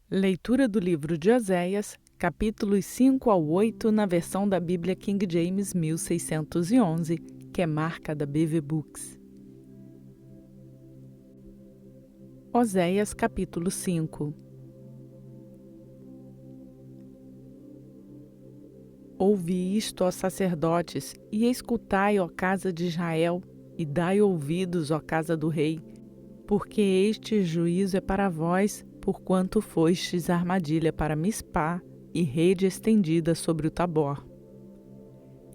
Leitura do livro de Oséias, capítulos 5 ao 8, na versão da Bíblia King James 1611, que é marca da BV Books. Oséias, capítulo 5. Ouvi isto, ó sacerdotes, e escutai, ó casa de Israel, e dai ouvidos, ó casa do rei, porque este juízo é para vós, porquanto fostes armadilha para Mispá e rede estendida sobre o Tabor.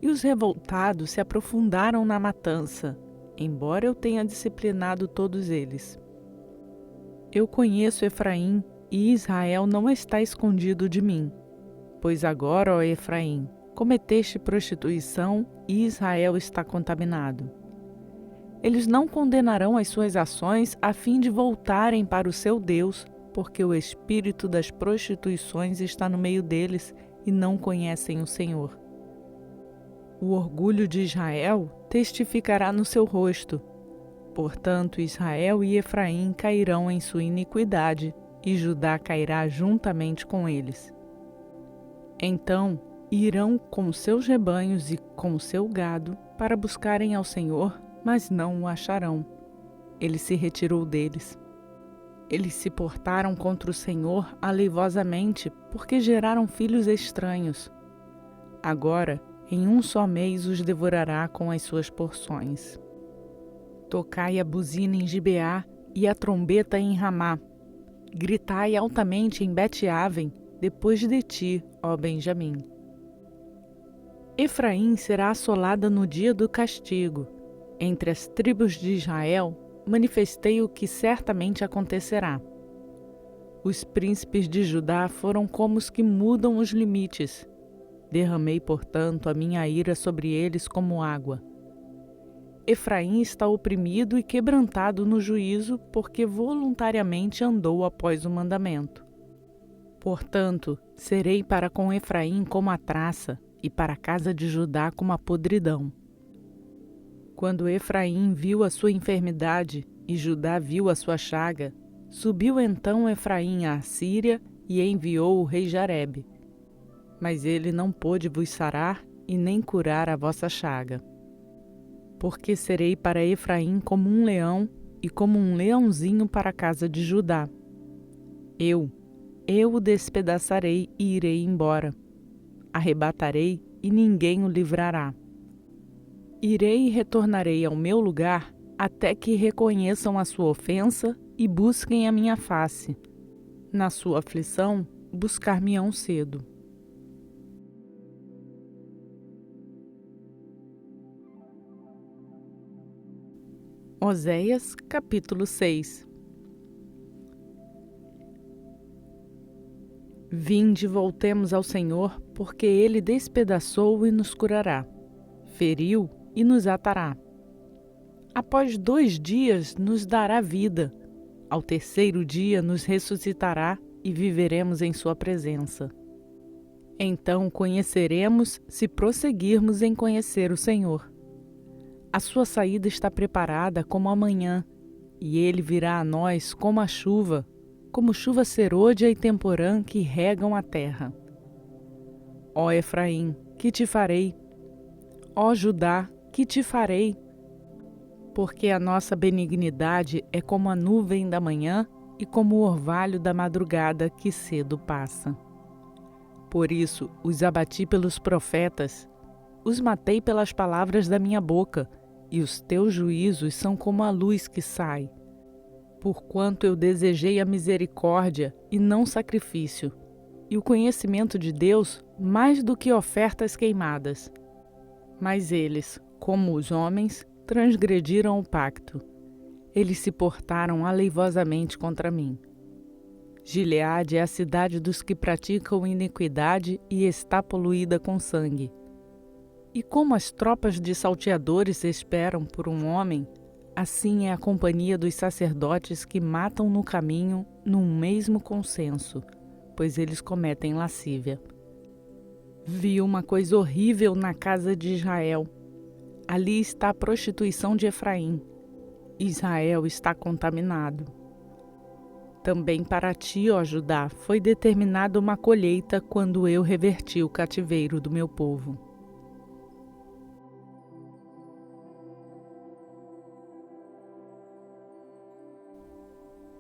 E os revoltados se aprofundaram na matança, embora eu tenha disciplinado todos eles. Eu conheço Efraim, e Israel não está escondido de mim. Pois agora, ó Efraim, cometeste prostituição, e Israel está contaminado. Eles não condenarão as suas ações a fim de voltarem para o seu Deus, porque o espírito das prostituições está no meio deles e não conhecem o Senhor. O orgulho de Israel testificará no seu rosto. Portanto, Israel e Efraim cairão em sua iniquidade, e Judá cairá juntamente com eles. Então irão com seus rebanhos e com seu gado para buscarem ao Senhor, mas não o acharão. Ele se retirou deles. Eles se portaram contra o Senhor aleivosamente, porque geraram filhos estranhos. Agora, em um só mês os devorará com as suas porções. Tocai a buzina em Gibeá e a trombeta em Ramá. Gritai altamente em Bet-Aven, depois de ti, ó Benjamim. Efraim será assolada no dia do castigo. Entre as tribos de Israel, manifestei o que certamente acontecerá. Os príncipes de Judá foram como os que mudam os limites. Derramei, portanto, a minha ira sobre eles como água. Efraim está oprimido e quebrantado no juízo, porque voluntariamente andou após o mandamento. Portanto, serei para com Efraim como a traça, e para a casa de Judá como a podridão. Quando Efraim viu a sua enfermidade e Judá viu a sua chaga, subiu então Efraim à Síria e enviou o rei Jarebe. Mas ele não pôde vos sarar e nem curar a vossa chaga. Porque serei para Efraim como um leão e como um leãozinho para a casa de Judá. Eu o despedaçarei e irei embora. Arrebatarei e ninguém o livrará. Irei e retornarei ao meu lugar até que reconheçam a sua ofensa e busquem a minha face. Na sua aflição, buscar-me-ão cedo. Oséias, capítulo 6. Vinde, voltemos ao Senhor, porque Ele despedaçou e nos curará, feriu e nos atará. Após 2 dias nos dará vida, ao terceiro dia nos ressuscitará e viveremos em sua presença. Então conheceremos se prosseguirmos em conhecer o Senhor. A sua saída está preparada como a manhã, e ele virá a nós como chuva serôdia e temporã que regam a terra. Ó Efraim, que te farei? Ó Judá, que te farei? Porque a nossa benignidade é como a nuvem da manhã e como o orvalho da madrugada que cedo passa. Por isso os abati pelos profetas, os matei pelas palavras da minha boca, e os teus juízos são como a luz que sai. Porquanto eu desejei a misericórdia e não sacrifício, e o conhecimento de Deus mais do que ofertas queimadas. Mas eles, como os homens, transgrediram o pacto. Eles se portaram aleivosamente contra mim. Gileade é a cidade dos que praticam iniquidade e está poluída com sangue. E como as tropas de salteadores esperam por um homem, assim é a companhia dos sacerdotes que matam no caminho num mesmo consenso, pois eles cometem lascívia. Vi uma coisa horrível na casa de Israel. Ali está a prostituição de Efraim. Israel está contaminado. Também para ti, ó Judá, foi determinada uma colheita quando eu reverti o cativeiro do meu povo.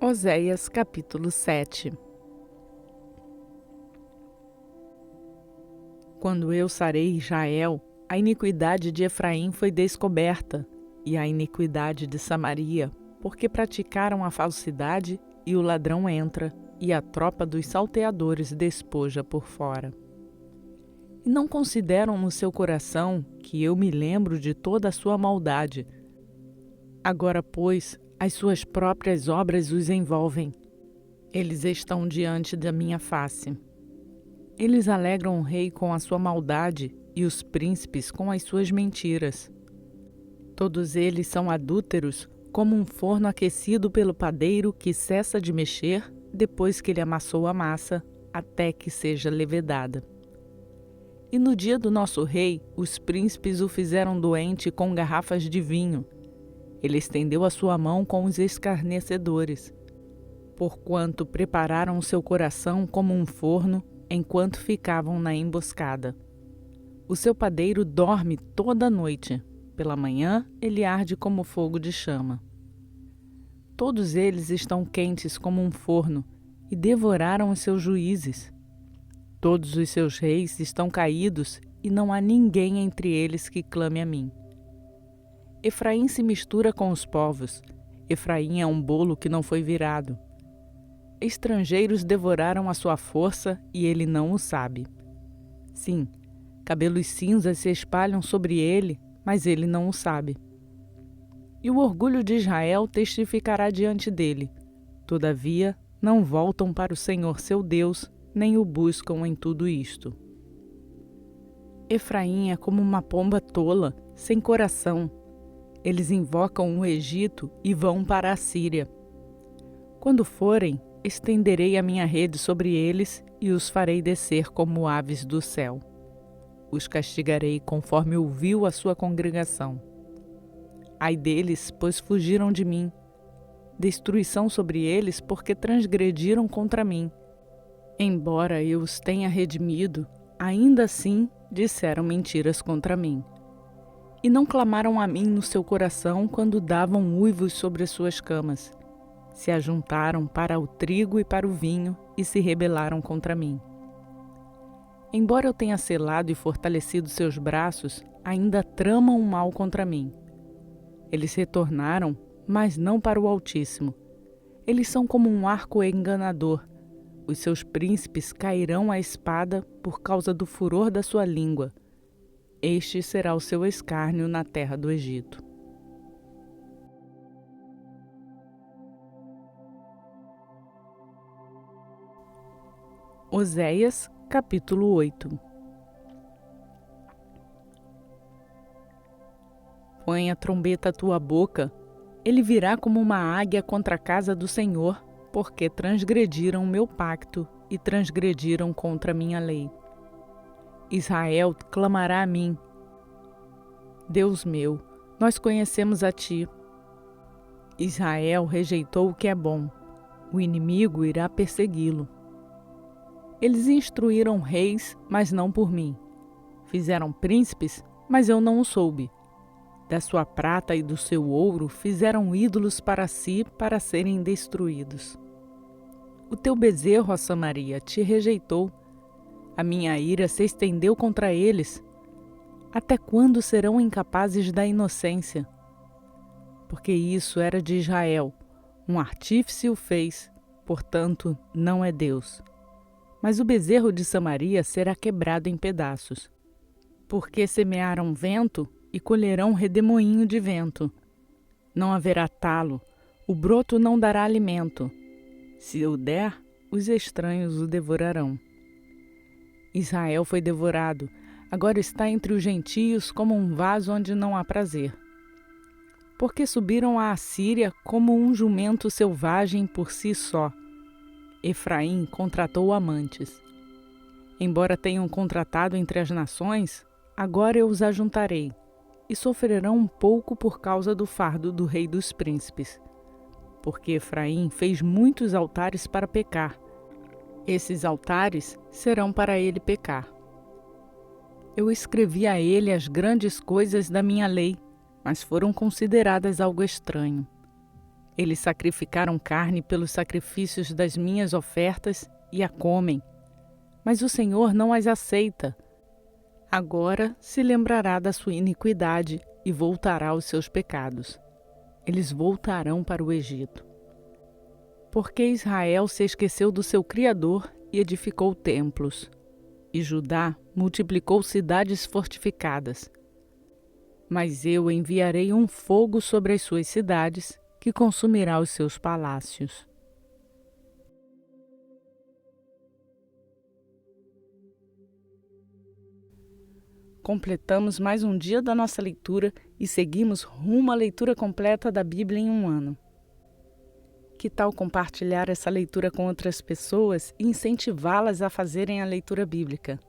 Oséias capítulo 7. Quando eu sarei Israel, a iniquidade de Efraim foi descoberta, e a iniquidade de Samaria, porque praticaram a falsidade, e o ladrão entra, e a tropa dos salteadores despoja por fora. E não consideram no seu coração que eu me lembro de toda a sua maldade. Agora, pois, as suas próprias obras os envolvem. Eles estão diante da minha face. Eles alegram o rei com a sua maldade e os príncipes com as suas mentiras. Todos eles são adúlteros, como um forno aquecido pelo padeiro que cessa de mexer depois que ele amassou a massa, até que seja levedada. E no dia do nosso rei, os príncipes o fizeram doente com garrafas de vinho. Ele estendeu a sua mão com os escarnecedores, porquanto prepararam o seu coração como um forno, enquanto ficavam na emboscada. O seu padeiro dorme toda a noite. Pela manhã, ele arde como fogo de chama. Todos eles estão quentes como um forno, e devoraram os seus juízes. Todos os seus reis estão caídos, e não há ninguém entre eles que clame a mim. Efraim se mistura com os povos. Efraim é um bolo que não foi virado. Estrangeiros devoraram a sua força e ele não o sabe. Sim, cabelos cinzas se espalham sobre ele, mas ele não o sabe. E o orgulho de Israel testificará diante dele. Todavia, não voltam para o Senhor seu Deus, nem o buscam em tudo isto. Efraim é como uma pomba tola, sem coração. Eles invocam o Egito e vão para a Síria. Quando forem, estenderei a minha rede sobre eles e os farei descer como aves do céu. Os castigarei conforme ouviu a sua congregação. Ai deles, pois fugiram de mim. Destruição sobre eles, porque transgrediram contra mim. Embora eu os tenha redimido, ainda assim disseram mentiras contra mim. E não clamaram a mim no seu coração quando davam uivos sobre as suas camas. Se ajuntaram para o trigo e para o vinho e se rebelaram contra mim. Embora eu tenha selado e fortalecido seus braços, ainda tramam o mal contra mim. Eles retornaram, mas não para o Altíssimo. Eles são como um arco enganador. Os seus príncipes cairão à espada por causa do furor da sua língua. Este será o seu escárnio na terra do Egito. Oséias, capítulo 8. Põe a trombeta à tua boca, ele virá como uma águia contra a casa do Senhor, porque transgrediram o meu pacto e transgrediram contra a minha lei. Israel clamará a mim: Deus meu, nós conhecemos a ti. Israel rejeitou o que é bom, o inimigo irá persegui-lo. Eles instruíram reis, mas não por mim. Fizeram príncipes, mas eu não o soube. Da sua prata e do seu ouro fizeram ídolos para si para serem destruídos. O teu bezerro, ó Samaria, te rejeitou. A minha ira se estendeu contra eles. Até quando serão incapazes da inocência? Porque isso era de Israel. Um artífice o fez, portanto, não é Deus. Mas o bezerro de Samaria será quebrado em pedaços. Porque semearam vento e colherão redemoinho de vento. Não haverá talo, o broto não dará alimento. Se eu der, os estranhos o devorarão. Israel foi devorado, agora está entre os gentios como um vaso onde não há prazer. Porque subiram à Assíria como um jumento selvagem por si só. Efraim contratou amantes. Embora tenham contratado entre as nações, agora eu os ajuntarei, e sofrerão um pouco por causa do fardo do rei dos príncipes. porque Efraim fez muitos altares para pecar. Esses altares serão para ele pecar. Eu escrevi a ele as grandes coisas da minha lei, mas foram consideradas algo estranho. Eles sacrificaram carne pelos sacrifícios das minhas ofertas e a comem, mas o Senhor não as aceita. Agora se lembrará da sua iniquidade e voltará aos seus pecados. Eles voltarão para o Egito. Porque Israel se esqueceu do seu Criador e edificou templos, e Judá multiplicou cidades fortificadas. Mas eu enviarei um fogo sobre as suas cidades, que consumirá os seus palácios. Completamos mais um dia da nossa leitura e seguimos rumo à leitura completa da Bíblia em um ano. Que tal compartilhar essa leitura com outras pessoas e incentivá-las a fazerem a leitura bíblica?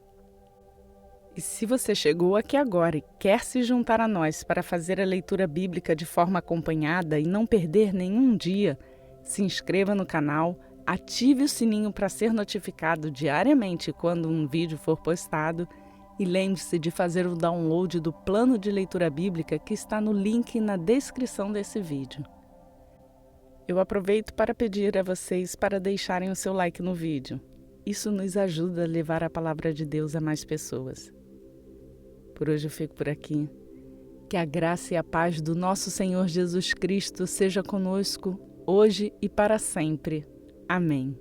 E se você chegou aqui agora e quer se juntar a nós para fazer a leitura bíblica de forma acompanhada e não perder nenhum dia, se inscreva no canal, ative o sininho para ser notificado diariamente quando um vídeo for postado e lembre-se de fazer o download do plano de leitura bíblica que está no link na descrição desse vídeo. Eu aproveito para pedir a vocês para deixarem o seu like no vídeo. Isso nos ajuda a levar a palavra de Deus a mais pessoas. Por hoje eu fico por aqui. Que a graça e a paz do nosso Senhor Jesus Cristo seja conosco, hoje e para sempre. Amém.